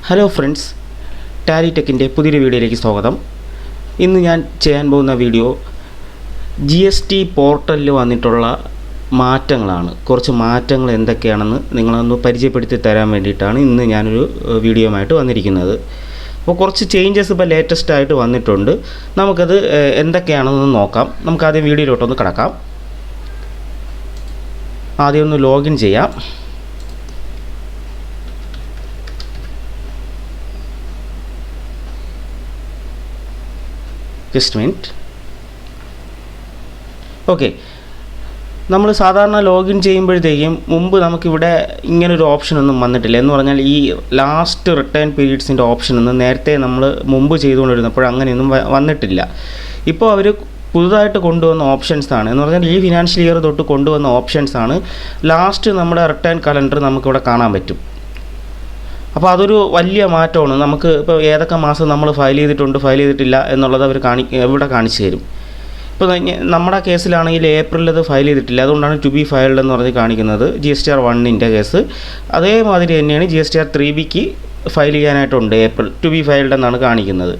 Hello friends, Tally ടെക്കിൻ്റെ പുതിയൊരു വീഡിയോയിലേക്ക് സ്വാഗതം. ഇന്ന് ഞാൻ ചെയ്യാൻ പോകുന്ന വീഡിയോ GST പോർട്ടലിൽ വന്നിട്ടുള്ള മാറ്റങ്ങളാണ്. കുറച്ച് മാറ്റങ്ങൾ എന്തൊക്കെയാണെന്ന് നിങ്ങളൊന്ന് പരിചയപ്പെടുത്തി തരാൻ വേണ്ടിയിട്ടാണ് ഇന്ന് ഞാനൊരു വീഡിയോയുമായിട്ട് വന്നിരിക്കുന്നത്. അപ്പോൾ കുറച്ച് ചേഞ്ചസ് ഇപ്പോൾ ലേറ്റസ്റ്റ് ആയിട്ട് വന്നിട്ടുണ്ട്. നമുക്കത് എന്തൊക്കെയാണെന്ന് നോക്കാം. നമുക്കാദ്യം വീഡിയോയിലോട്ടൊന്ന് കിടക്കാം. ആദ്യം ഒന്ന് ലോഗിൻ ചെയ്യാം. Just minute. ഓക്കെ, നമ്മൾ സാധാരണ ലോഗിൻ ചെയ്യുമ്പോഴത്തേക്കും മുമ്പ് നമുക്കിവിടെ ഇങ്ങനൊരു ഓപ്ഷനൊന്നും വന്നിട്ടില്ല. എന്ന് പറഞ്ഞാൽ ഈ ലാസ്റ്റ് റിട്ടേൺ പീരീഡ്സിൻ്റെ ഓപ്ഷനൊന്നും നേരത്തെ നമ്മൾ മുമ്പ് ചെയ്തുകൊണ്ടിരുന്നപ്പോൾ അങ്ങനെയൊന്നും വന്നിട്ടില്ല. ഇപ്പോൾ അവർ പുതുതായിട്ട് കൊണ്ടുവന്ന ഓപ്ഷൻസാണ്. എന്ന് പറഞ്ഞാൽ ഈ ഫിനാൻഷ്യൽ ഇയർ തൊട്ട് കൊണ്ടുവന്ന ഓപ്ഷൻസാണ്. ലാസ്റ്റ് നമ്മുടെ റിട്ടേൺ കലണ്ടർ നമുക്കിവിടെ കാണാൻ പറ്റും. അപ്പോൾ അതൊരു വലിയ മാറ്റമാണ്. നമുക്ക് ഇപ്പോൾ ഏതൊക്കെ മാസം നമ്മൾ ഫയൽ ചെയ്തിട്ടുണ്ട്, ഫയൽ ചെയ്തിട്ടില്ല എന്നുള്ളത് അവർ ഇവിടെ കാണിച്ചു തരും. ഇപ്പോൾ നമ്മുടെ കേസിലാണെങ്കിൽ ഏപ്രിലിൽ അത് ഫയൽ ചെയ്തിട്ടില്ല, അതുകൊണ്ടാണ് ടു ബി ഫയൽഡ് എന്ന് പറഞ്ഞ് കാണിക്കുന്നത്. GSTR 1ൻ്റെ കേസ് അതേമാതിരി തന്നെയാണ് GSTR 3Bക്ക് ഫയൽ ചെയ്യാനായിട്ടുണ്ട്. ഏപ്രിൽ ടു ബി ഫയൽഡ് എന്നാണ് കാണിക്കുന്നത്.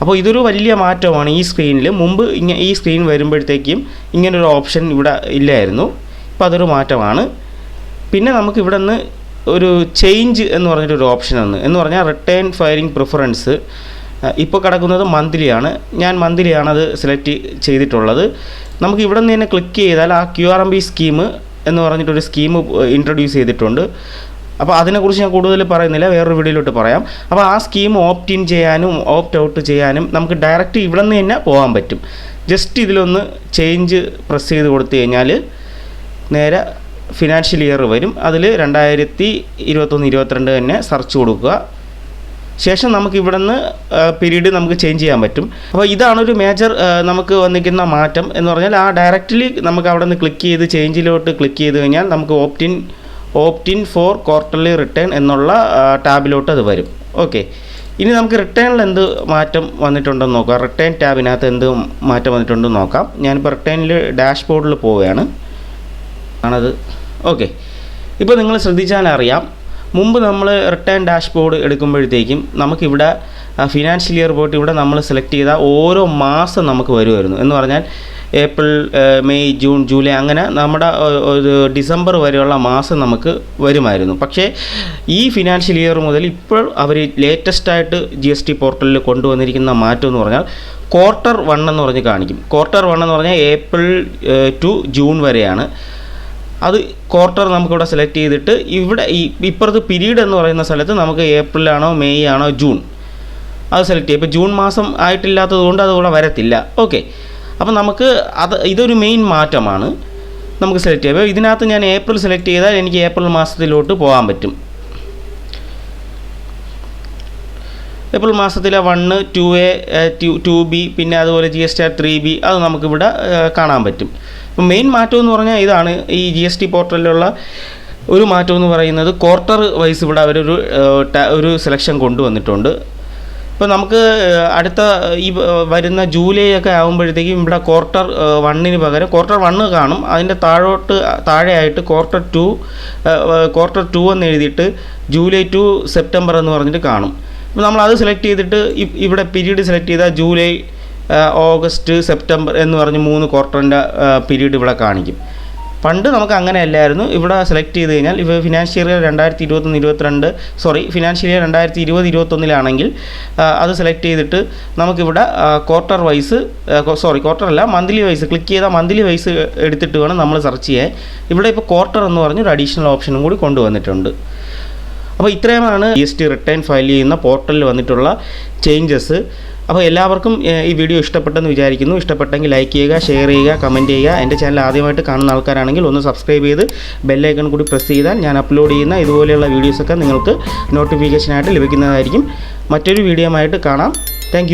അപ്പോൾ ഇതൊരു വലിയ മാറ്റമാണ് ഈ സ്ക്രീനിൽ. മുമ്പ് ഈ സ്ക്രീൻ വരുമ്പോഴത്തേക്കും ഇങ്ങനൊരു ഓപ്ഷൻ ഇവിടെ ഇല്ലായിരുന്നു. ഇപ്പോൾ അതൊരു മാറ്റമാണ്. പിന്നെ നമുക്ക് ഇവിടെ നിന്ന് ഒരു ചേഞ്ച് എന്ന് പറഞ്ഞിട്ടൊരു ഓപ്ഷൻ എന്ന് പറഞ്ഞാൽ റിട്ടേൺ ഫയലിംഗ് പ്രിഫറൻസ് ഇപ്പോൾ കിടക്കുന്നത് മന്ത്ലിയാണ്. ഞാൻ മന്ത്ലിയാണ് അത് സെലക്ട് ചെയ്തിട്ടുള്ളത്. നമുക്ക് ഇവിടെ നിന്ന് തന്നെ ക്ലിക്ക് ചെയ്താൽ ആ QRMB സ്കീം എന്ന് പറഞ്ഞിട്ടൊരു സ്കീം ഇൻട്രൊഡ്യൂസ് ചെയ്തിട്ടുണ്ട്. അപ്പോൾ അതിനെക്കുറിച്ച് ഞാൻ കൂടുതൽ പറയുന്നില്ല, വേറൊരു വീഡിയോയിലോട്ട് പറയാം. അപ്പോൾ ആ സ്കീം ഓപ്റ്റ് ഇൻ ചെയ്യാനും ഓപ്റ്റ് ഔട്ട് ചെയ്യാനും നമുക്ക് ഡയറക്റ്റ് ഇവിടെ നിന്ന് തന്നെ പോകാൻ പറ്റും. ജസ്റ്റ് ഇതിലൊന്ന് ചേഞ്ച് പ്രസ് ചെയ്ത് കൊടുത്തു കഴിഞ്ഞാൽ നേരെ ഫിനാൻഷ്യൽ ഇയർ വരും. അതിൽ 2021-22 തന്നെ സെർച്ച് കൊടുക്കുക. ശേഷം നമുക്ക് ഇവിടെ നിന്ന് പീരീഡ് നമുക്ക് ചേഞ്ച് ചെയ്യാൻ പറ്റും. അപ്പോൾ ഇതാണൊരു മേജർ നമുക്ക് വന്നിരിക്കുന്ന മാറ്റം എന്ന് പറഞ്ഞാൽ ആ ഡയറക്റ്റ്ലി നമുക്ക് അവിടെ നിന്ന് ക്ലിക്ക് ചെയ്ത് ചേഞ്ചിലോട്ട് ക്ലിക്ക് ചെയ്ത് കഴിഞ്ഞാൽ നമുക്ക് opt in for quarterly return എന്നുള്ള ടാബിലോട്ട് അത് വരും. ഓക്കെ, ഇനി നമുക്ക് റിട്ടേണിൽ എന്ത് മാറ്റം വന്നിട്ടുണ്ടെന്ന് നോക്കാം. റിട്ടേൺ ടാബിനകത്ത് എന്ത് മാറ്റം വന്നിട്ടുണ്ടെന്ന് നോക്കാം. ഞാനിപ്പോൾ റിട്ടേണിൽ ഡാഷ്ബോർഡിൽ പോവുകയാണ് ആണത്. ഓക്കെ, ഇപ്പോൾ നിങ്ങൾ ശ്രദ്ധിച്ചാൽ അറിയാം, മുമ്പ് നമ്മൾ റിട്ടേൺ ഡാഷ്ബോർഡ് എടുക്കുമ്പോഴത്തേക്കും നമുക്കിവിടെ ഫിനാൻഷ്യൽ ഇയർ പോയിട്ട് ഇവിടെ നമ്മൾ സെലക്ട് ചെയ്ത ഓരോ മാസം നമുക്ക് വരുമായിരുന്നു. എന്ന് പറഞ്ഞാൽ ഏപ്രിൽ, മെയ്, ജൂൺ, ജൂലൈ അങ്ങനെ നമ്മുടെ ഒരു ഡിസംബർ വരെയുള്ള മാസം നമുക്ക് വരുമായിരുന്നു. പക്ഷേ ഈ ഫിനാൻഷ്യൽ ഇയർ മുതൽ ഇപ്പോൾ അവർ ലേറ്റസ്റ്റായിട്ട് GST പോർട്ടലിൽ കൊണ്ടുവന്നിരിക്കുന്ന മാറ്റം എന്ന് പറഞ്ഞാൽ ക്വാർട്ടർ 1 എന്ന് പറഞ്ഞ് കാണിക്കും. ക്വാർട്ടർ 1 എന്ന് പറഞ്ഞാൽ ഏപ്രിൽ ടു ജൂൺ വരെയാണ്. അത് ക്വാർട്ടർ നമുക്കിവിടെ സെലക്ട് ചെയ്തിട്ട് ഇവിടെ ഇപ്പുറത്ത് പീരീഡ് എന്ന് പറയുന്ന സ്ഥലത്ത് നമുക്ക് ഏപ്രിലാണോ മെയ് ആണോ ജൂൺ അത് സെലക്ട് ചെയ്യും. ഇപ്പോൾ ജൂൺ മാസം ആയിട്ടില്ലാത്തത് കൊണ്ട് അതിവിടെ വരത്തില്ല. ഓക്കെ, അപ്പോൾ നമുക്ക് ഇതൊരു മെയിൻ മാറ്റമാണ്. നമുക്ക് സെലക്ട് ചെയ്യാം. അപ്പോൾ ഇതിനകത്ത് ഞാൻ ഏപ്രിൽ സെലക്ട് ചെയ്താൽ എനിക്ക് ഏപ്രിൽ മാസത്തിലോട്ട് പോകാൻ പറ്റും. ഏപ്രിൽ മാസത്തിലെ 1, 2A, 2B പിന്നെ അതുപോലെ GSTR 3B അത് നമുക്കിവിടെ കാണാൻ പറ്റും. അപ്പോൾ മെയിൻ മാറ്റം എന്ന് പറഞ്ഞാൽ ഇതാണ്. ഈ GST പോർട്ടലിലുള്ള ഒരു മാറ്റം എന്ന് പറയുന്നത് ക്വാർട്ടർ വൈസ് ഇവിടെ ഒരു സെലക്ഷൻ കൊണ്ടുവന്നിട്ടുണ്ട്. ഇപ്പോൾ നമുക്ക് അടുത്ത ഈ വരുന്ന ജൂലൈ ഒക്കെ ആകുമ്പോഴത്തേക്കും ഇവിടെ ക്വാർട്ടർ 1 പകരം ക്വാർട്ടർ 1 കാണും. അതിൻ്റെ താഴെയായിട്ട് ക്വാർട്ടർ 2 എന്ന് എഴുതിയിട്ട് ജൂലൈ ടു സെപ്റ്റംബർ എന്ന് പറഞ്ഞിട്ട് കാണും. അപ്പോൾ നമ്മളത് സെലക്ട് ചെയ്തിട്ട് ഇവിടെ പീരീഡ് സെലക്ട് ചെയ്താൽ ജൂലൈ, ഓഗസ്റ്റ്, സെപ്റ്റംബർ എന്ന് പറഞ്ഞ് 3 ക്വാർട്ടറിൻ്റെ പീരീഡ് ഇവിടെ കാണിക്കും. പണ്ട് നമുക്ക് അങ്ങനെ അല്ലായിരുന്നു. ഇവിടെ സെലക്ട് ചെയ്ത് കഴിഞ്ഞാൽ ഇപ്പോൾ ഫിനാൻഷ്യൽ ഇയർ 2021-22 ഫിനാൻഷ്യൽ ഇയർ 2020-21 അത് സെലക്ട് ചെയ്തിട്ട് നമുക്കിവിടെ ക്വാർട്ടർ വൈസ് ക്വാർട്ടറല്ല മന്ത്ലി വൈസ് ക്ലിക്ക് ചെയ്താൽ മന്ത്ലി വൈസ് എടുത്തിട്ട് വേണം നമ്മൾ സെർച്ച് ചെയ്യാൻ. ഇവിടെ ഇപ്പോൾ ക്വാർട്ടർ എന്ന് പറഞ്ഞൊരു അഡീഷണൽ ഓപ്ഷനും കൂടി കൊണ്ടുവന്നിട്ടുണ്ട്. അപ്പോൾ ഇത്രയുമാണ് GST റിട്ടേൺ ഫയൽ ചെയ്യുന്ന പോർട്ടലിൽ വന്നിട്ടുള്ള ചേഞ്ചസ്. അപ്പോൾ എല്ലാവർക്കും ഈ വീഡിയോ ഇഷ്ടപ്പെട്ടെന്ന് വിചാരിക്കുന്നു. ഇഷ്ടപ്പെട്ടെങ്കിൽ ലൈക്ക് ചെയ്യുക, ഷെയർ ചെയ്യുക, കമൻറ്റ് ചെയ്യുക. എൻ്റെ ചാനൽ ആദ്യമായിട്ട് കാണുന്ന ആൾക്കാരാണെങ്കിൽ ഒന്ന് സബ്സ്ക്രൈബ് ചെയ്ത് ബെല്ലൈക്കൺ കൂടി പ്രസ് ചെയ്താൽ ഞാൻ അപ്ലോഡ് ചെയ്യുന്ന ഇതുപോലെയുള്ള വീഡിയോസൊക്കെ നിങ്ങൾക്ക് നോട്ടിഫിക്കേഷനായിട്ട് ലഭിക്കുന്നതായിരിക്കും. മറ്റൊരു വീഡിയോയുമായിട്ട് കാണാം. താങ്ക്